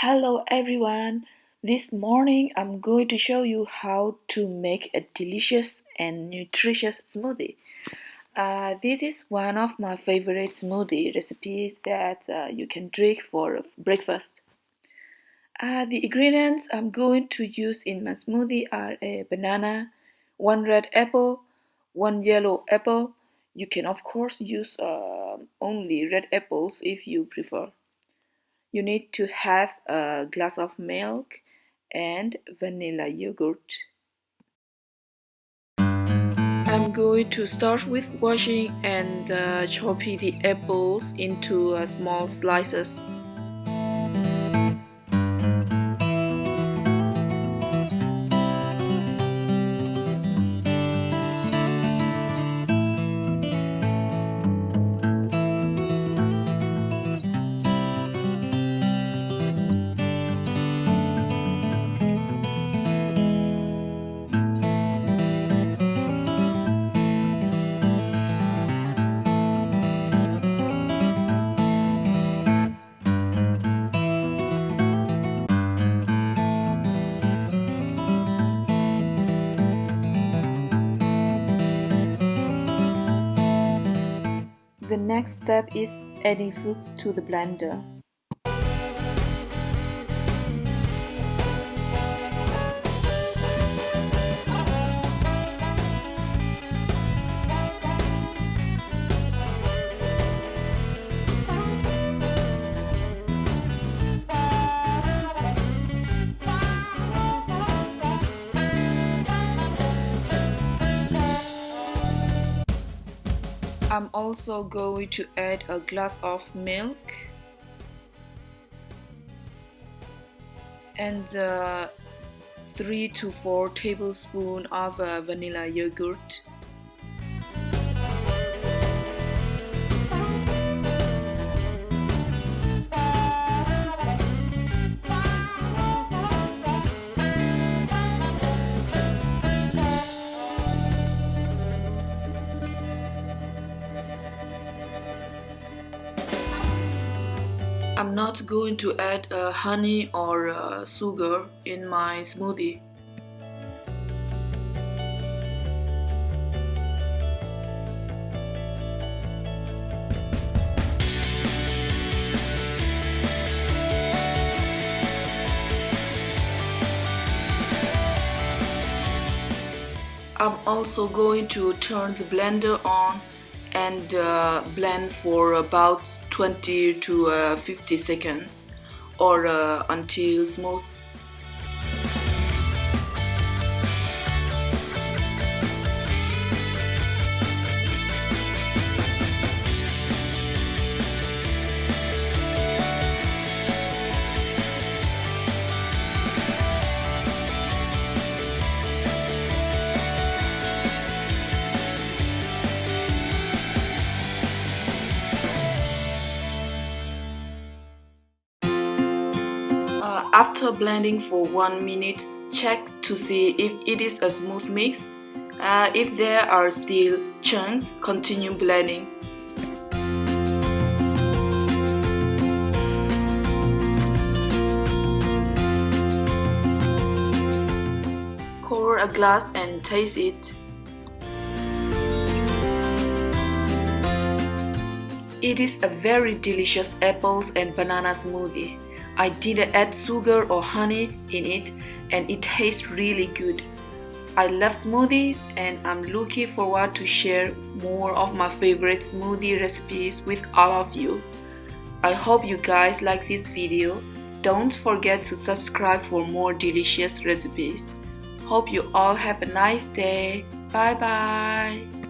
Hello everyone! This morning I'm going to show you how to make a delicious and nutritious smoothie. This is one of my favorite smoothie recipes that you can drink for breakfast. The ingredients I'm going to use in my smoothie are a banana, one red apple, one yellow apple. You can of course use only red apples if you prefer. You need to have a glass of milk and vanilla yogurt. I'm going to start with washing and chopping the apples into small slices. The next step is adding fruits to the blender. I'm also going to add a glass of milk and 3 to 4 tablespoons of vanilla yogurt. I'm not going to add honey or sugar in my smoothie. I'm also going to turn the blender on and blend for about 20 to 50 seconds or until smooth. After blending for 1 minute, check to see if it is a smooth mix. If there are still chunks, continue blending. Pour a glass and taste it. It is a very delicious apples and banana smoothie. I didn't add sugar or honey in it and it tastes really good. I love smoothies and I'm looking forward to share more of my favorite smoothie recipes with all of you. I hope you guys like this video. Don't forget to subscribe for more delicious recipes. Hope you all have a nice day. Bye bye.